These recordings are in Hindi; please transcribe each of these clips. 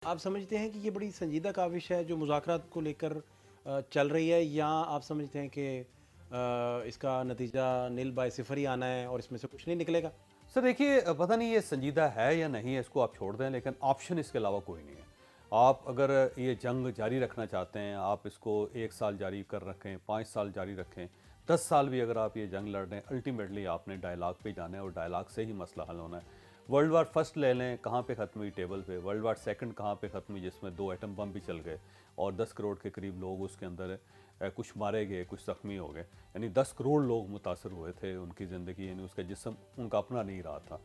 आप समझते हैं कि ये बड़ी संजीदा काविश है जो मुज़ाकरात को लेकर चल रही है, या आप समझते हैं कि इसका नतीजा निल बाय सिफर ही आना है और इसमें से कुछ नहीं निकलेगा? सर देखिए, पता नहीं ये संजीदा है या नहीं है, इसको आप छोड़ दें, लेकिन ऑप्शन इसके अलावा कोई नहीं है। आप अगर ये जंग जारी रखना चाहते हैं, आप इसको 1 साल जारी कर रखें, 5 साल जारी रखें, 10 साल भी अगर आप ये जंग लड़ रहे हैं, अल्टीमेटली आपने डायलॉग पे जाना है और डायलॉग से ही मसला हल होना है। वर्ल्ड वार फर्स्ट ले लें, कहाँ पे ख़त्म हुई? टेबल पे। वर्ल्ड वार सेकंड कहाँ पे ख़त्म हुई? जिसमें 2 एटम बम भी चल गए और 10 करोड़ के करीब लोग उसके अंदर कुछ मारे गए, कुछ ज़ख्मी हो गए। यानी 10 करोड़ लोग मुतासर हुए थे, उनकी ज़िंदगी यानी उसका जिस्म उनका अपना नहीं रहा था।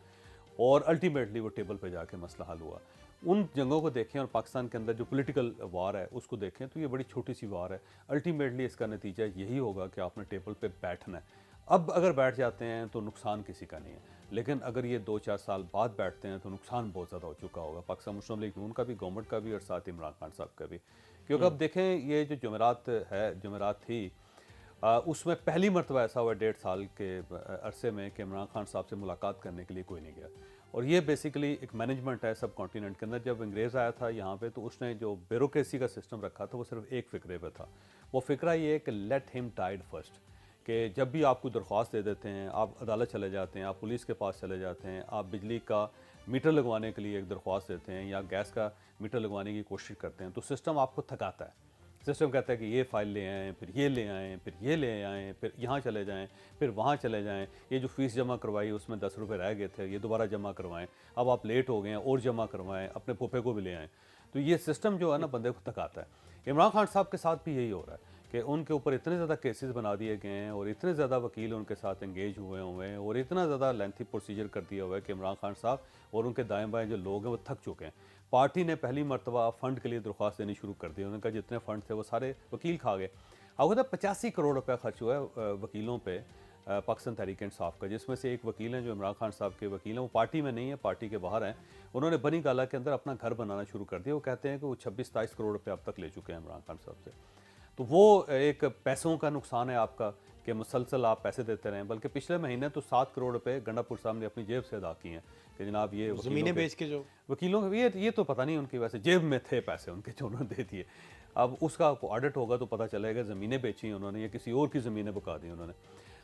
और अल्टीमेटली वो टेबल पे जाके मसला हल हुआ। उन जंगों को देखें और पाकिस्तान के अंदर जो पॉलिटिकल वार है उसको देखें, तो ये बड़ी छोटी सी वार है। अल्टीमेटली इसका नतीजा यही होगा कि आपने टेबल पे बैठना है। अब अगर बैठ जाते हैं तो नुकसान किसी का नहीं है, लेकिन अगर ये 2-4 साल बाद बैठते हैं तो नुकसान बहुत ज़्यादा हो चुका होगा पाकिस्तान मुस्लिम लीग नून का भी, गवर्नमेंट का भी और साथ ही इमरान खान साहब का भी। क्योंकि अब देखें, ये जो जुमेरात थी, उसमें पहली मरतबा ऐसा हुआ 1.5 साल के अरसे में कि इमरान खान साहब से मुलाकात करने के लिए कोई नहीं गया। और ये बेसिकली एक मैनेजमेंट है सब कॉन्टिनेंट के अंदर। जब अंग्रेज़ आया था यहाँ पे, तो उसने जो ब्यूरोक्रेसी का सिस्टम रखा था वो सिर्फ एक फ़िक्रे पे था। वो फ़िक्रा ये है कि लेट हिम टाइड फर्स्ट, कि जब भी आपको दरख्वास्त दे देते हैं, आप अदालत चले जाते हैं, आप पुलिस के पास चले जाते हैं, आप बिजली का मीटर लगवाने के लिए एक दरख्वास्त देते हैं या गैस का मीटर लगवाने की कोशिश करते हैं, तो सिस्टम आपको थकाता है। सिस्टम कहता है कि ये फ़ाइल ले आएँ, फिर ये ले आएँ, फिर ये ले आएँ, फिर यहाँ चले जाएँ, फिर वहाँ चले जाएँ। ये जो फ़ीस जमा करवाई उसमें 10 रुपए रह गए थे, ये दोबारा जमा करवाएँ। अब आप लेट हो गए हैं और जमा करवाएँ, अपने फूफे को भी ले आएँ। तो ये सिस्टम जो है ना, बंदे को थकाता है। इमरान खान साहब के साथ भी यही हो रहा है कि उनके ऊपर इतने ज़्यादा केसेस बना दिए गए हैं और इतने ज़्यादा वकील उनके साथ एंगेज हुए हैं और इतना ज़्यादा लेंथी प्रोसीजर कर दिया हुआ है कि इमरान खान साहब और उनके दाएँ-बाएँ जो लोग हैं वो थक चुके हैं। पार्टी ने पहली मर्तबा फ़ंड के लिए दरख्वास्त देनी शुरू कर दी। उन्होंने कहा जितने फ़ंड थे वो सारे वकील खा गए। आपको पता है 85 करोड़ रुपया खर्च हुआ है वकीलों पे, पाकिस्तान तहरीक-ए-इंसाफ का, जिसमें से एक वकील हैं जो इमरान खान साहब के वकील हैं, वो पार्टी में नहीं है, पार्टी के बाहर हैं। उन्होंने बनी गाला के अंदर अपना घर बनाना शुरू कर दिया। वो कहते हैं कि वो 26-27 करोड़ रुपए अब तक ले चुके हैं इमरान खान साहब से। तो वो एक पैसों का नुकसान है आपका कि मुसलसल आप पैसे देते रहें। बल्कि पिछले महीने तो 7 करोड़ रुपए गंडापुर साहब ने अपनी जेब से अदा किए हैं कि जनाब ये ज़मीनें बेच के जो वकीलों के ये तो पता नहीं उनकी, वैसे जेब में थे पैसे उनके जो उन्होंने दे दिए। अब उसका ऑडिट होगा तो पता चलेगा ज़मीनें बेची उन्होंने या किसी और की ज़मीनें बका दी उन्होंने।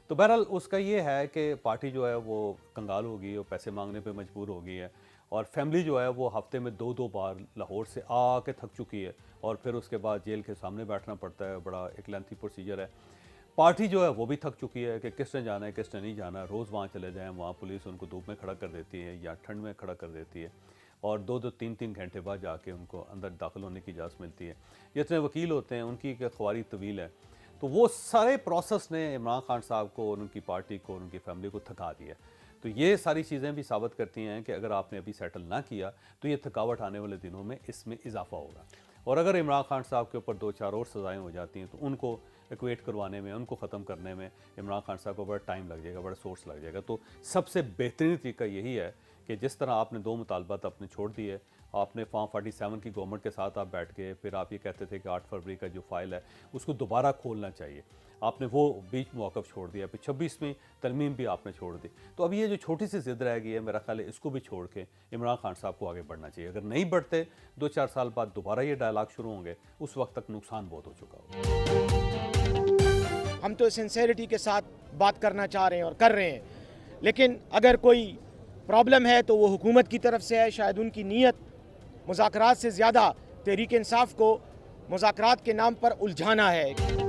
तो बहरहाल उसका ये है कि पार्टी जो है वो कंगाल हो गई और पैसे मांगने पे मजबूर हो गई है। और फैमिली जो है वो हफ्ते में 2-2 बार लाहौर से आके थक चुकी है और फिर उसके बाद जेल के सामने बैठना पड़ता है। बड़ा एक लेंथी प्रोसीजर है। पार्टी जो है वो भी थक चुकी है कि किसने जाना है किसने नहीं जाना। रोज़ वहाँ चले जाएँ, वहाँ पुलिस उनको धूप में खड़ा कर देती है या ठंड में खड़ा कर देती है और 2-2 3-3 घंटे बाद जाके उनको अंदर दाखिल होने की इजाज़त मिलती है। जितने वकील होते हैं उनकी एक ख्वारी तवील है। तो वो सारे प्रोसेस ने इमरान खान साहब को और उनकी पार्टी को और उनकी फैमिली को थका दिया। तो ये सारी चीज़ें भी साबित करती हैं कि अगर आपने अभी सेटल ना किया तो ये थकावट आने वाले दिनों में इसमें इजाफा होगा। और अगर इमरान खान साहब के ऊपर 2-4 और सज़ाएँ हो जाती हैं तो उनको इक्वेट करवाने में, उनको ख़त्म करने में इमरान खान साहब को बड़ा टाइम लग जाएगा, बड़ा सोर्स लग जाएगा। तो सबसे बेहतरीन तरीका यही है कि जिस तरह आपने 2 मुतालबात अपने छोड़ दिए, आपने फॉर्म 47 की गवर्नमेंट के साथ आप बैठ गए, फिर आप ये कहते थे कि 8 फरवरी का जो फ़ाइल है उसको दोबारा खोलना चाहिए। आपने वो बीच मौक़िफ़ छोड़ दिया, फिर 26वीं तरमीम भी आपने छोड़ दी। तो अब ये जो छोटी सी ज़िद रह गई है, मेरा ख़्याल है इसको भी छोड़ के इमरान खान साहब को आगे बढ़ना चाहिए। अगर नहीं बढ़ते, 2-4 साल बाद दोबारा ये डायलॉग शुरू होंगे, उस वक़्त तक नुकसान बहुत हो चुका होगा। हम तो सिंसेरिटी के साथ बात करना चाह रहे हैं और कर रहे हैं, लेकिन अगर कोई प्रॉब्लम है तो वो हुकूमत की तरफ से है। शायद उनकी नीयत मुज़ाकरात से ज़्यादा तहरीक इंसाफ को मुज़ाकरात के नाम पर उलझाना है।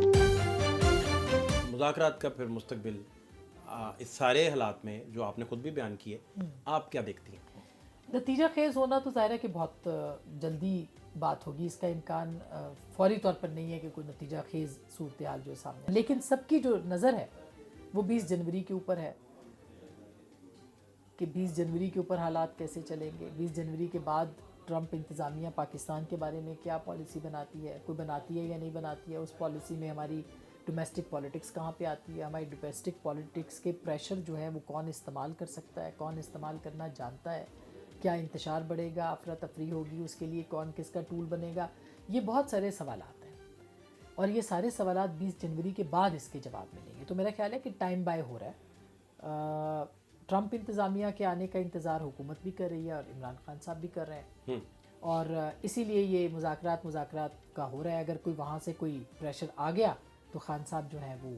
मुज़ाकरात का फिर मुस्तकबिल इस सारे हालात में जो आपने खुद भी बयान किए, आप क्या देखती हैं? नतीजा खेज़ होना तो ज़ाहिर है कि बहुत जल्दी बात होगी। इसका इम्कान फौरी तौर पर नहीं है कि कोई नतीजा खेज़ सूरत हाल जो सामने है। लेकिन सबकी जो नज़र है वो 20 जनवरी के ऊपर है कि 20 जनवरी के ऊपर हालात कैसे चलेंगे। 20 जनवरी के बाद ट्रंप इंतज़ामिया पाकिस्तान के बारे में क्या पॉलिसी बनाती है, कोई बनाती है या नहीं बनाती है। उस पॉलिसी में हमारी डोमेस्टिक पॉलिटिक्स कहाँ पे आती है, हमारी डोमेस्टिक पॉलिटिक्स के प्रेशर जो है वो कौन इस्तेमाल कर सकता है, कौन इस्तेमाल करना जानता है, क्या इंतशार बढ़ेगा, अफरा तफरी होगी, उसके लिए कौन किसका टूल बनेगा। ये बहुत सारे सवालात हैं और ये सारे सवालात 20 जनवरी के बाद इसके जवाब मिलेंगे। तो मेरा ख्याल है कि टाइम बाय हो रहा है। ट्रंप इंतज़ामिया के आने का इंतज़ार हुकूमत भी कर रही है और इमरान खान साहब भी कर रहे हैं। और इसीलिए ये मुज़ाकरात का हो रहा है। अगर कोई वहाँ से कोई प्रेशर आ गया तो खान साहब जो हैं वो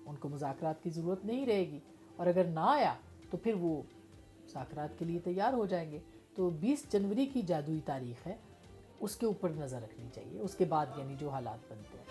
उनको मुज़ाकरात की ज़रूरत नहीं रहेगी, और अगर ना आया तो फिर वो मुज़ाकरात के लिए तैयार हो जाएंगे। तो 20 जनवरी की जादुई तारीख़ है, उसके ऊपर नज़र रखनी चाहिए, उसके बाद यानी जो हालात बनते हैं।